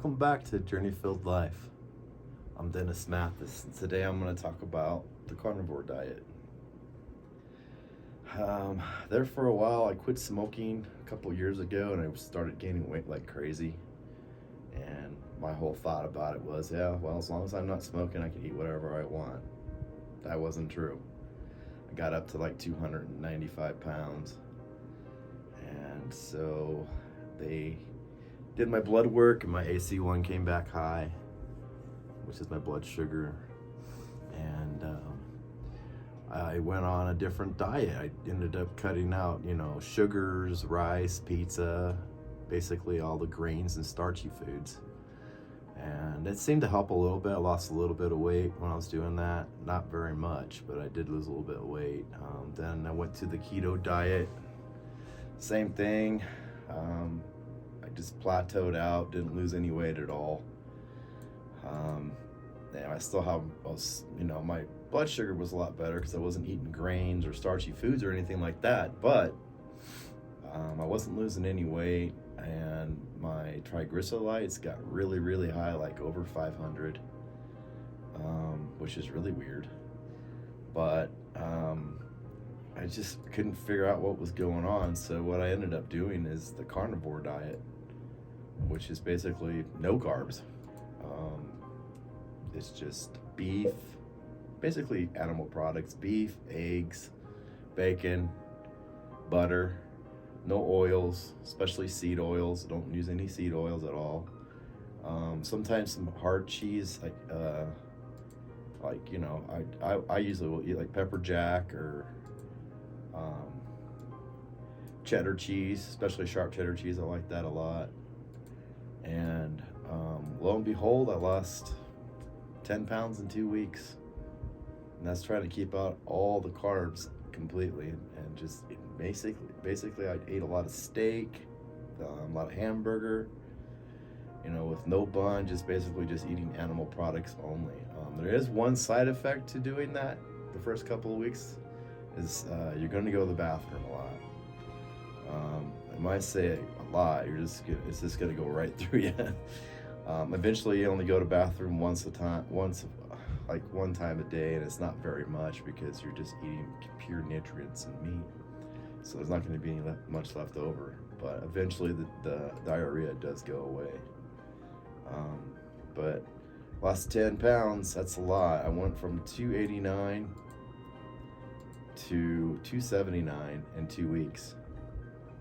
Welcome back to Journey Filled Life. I'm Dennis Mathis, and today I'm going to talk about the carnivore diet. There for a while, I quit smoking a couple years ago, and I started gaining weight like crazy. And my whole thought about it was, as long as I'm not smoking, I can eat whatever I want. That wasn't true. I got up to like 295 pounds, and so they did my blood work, and my AC1 came back high, which is my blood sugar. And I went on a different diet. I ended up cutting out, sugars, rice, pizza, basically all the grains and starchy foods. And it seemed to help a little bit. I lost a little bit of weight when I was doing that. Not very much, but I did lose a little bit of weight. Then I went to the keto diet. Same thing. I just plateaued out, didn't lose any weight at all. And I still have, my blood sugar was a lot better because I wasn't eating grains or starchy foods or anything like that. But I wasn't losing any weight, and my triglycerides got really, really high, like over 500, which is really weird. But I just couldn't figure out what was going on. So what I ended up doing is the carnivore diet, which is basically no carbs. It's just beef, basically animal products, beef, eggs, bacon, butter, no oils, especially seed oils. Don't use any seed oils at all. Sometimes some hard cheese, I usually will eat like pepper jack or cheddar cheese, especially sharp cheddar cheese. I like that a lot. And lo and behold, I lost 10 pounds in 2 weeks. And that's trying to keep out all the carbs completely, and just basically I ate a lot of steak, a lot of hamburger, with no bun, just basically just eating animal products only. There is one side effect to doing that the first couple of weeks, is you're going to go to the bathroom a lot. I might say a lot, it's just going to go right through you. Eventually you only go to bathroom one time a day, and it's not very much because you're just eating pure nutrients and meat, so there's not going to be much left over. But eventually the diarrhea does go away. But lost 10 pounds, that's a lot. I went from 289 to 279 in 2 weeks.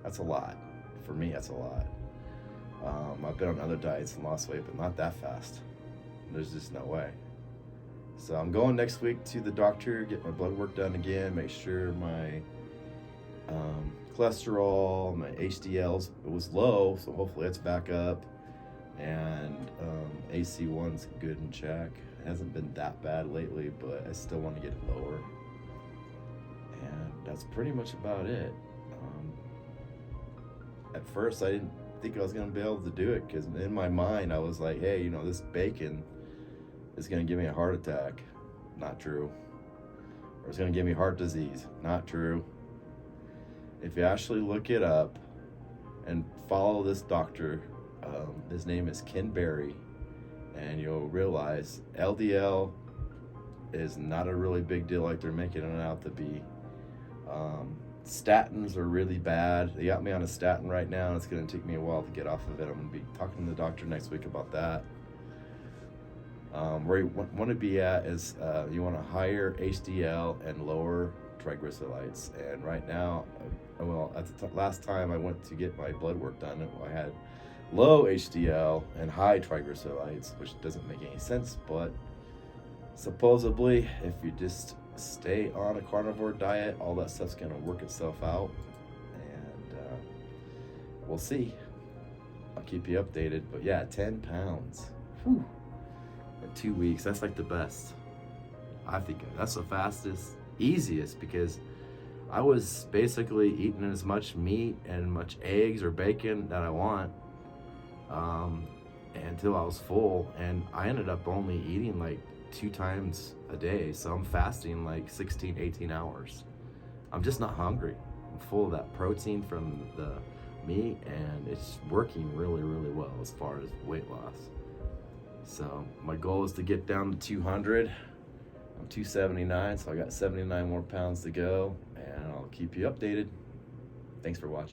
That's a lot. For me, that's a lot. I've been on other diets and lost weight, but not that fast. There's just no way. So I'm going next week to the doctor, get my blood work done again, make sure my cholesterol, my HDLs, it was low, so hopefully it's back up. And AC1's good in check. It hasn't been that bad lately, but I still want to get it lower. And that's pretty much about it. At first, I didn't think I was going to be able to do it, because in my mind, I was like, hey, this bacon is going to give me a heart attack. Not true. Or it's going to give me heart disease. Not true. If you actually look it up and follow this doctor, his name is Ken Berry, and you'll realize LDL is not a really big deal like they're making it out to be. Statins are really bad. They got me on a statin right now, and it's going to take me a while to get off of it. I'm going to be talking to the doctor next week about that. Where you want to be at is you want a higher HDL and lower triglycerides. And right now, at the last time I went to get my blood work done, I had low HDL and high triglycerides, which doesn't make any sense, but supposedly if you just stay on a carnivore diet, all that stuff's going to work itself out. And we'll see. I'll keep you updated. But yeah, 10 pounds. Whew. In 2 weeks, that's like the best. I think that's the fastest, easiest, because I was basically eating as much meat and much eggs or bacon that I want until I was full, and I ended up only eating like 2 times a day, so I'm fasting like 16-18 hours. I'm just not hungry. I'm full of that protein from the me, and it's working really, really well as far as weight loss. So my goal is to get down to 200. I'm 279, so I got 79 more pounds to go, and I'll keep you updated. Thanks for watching.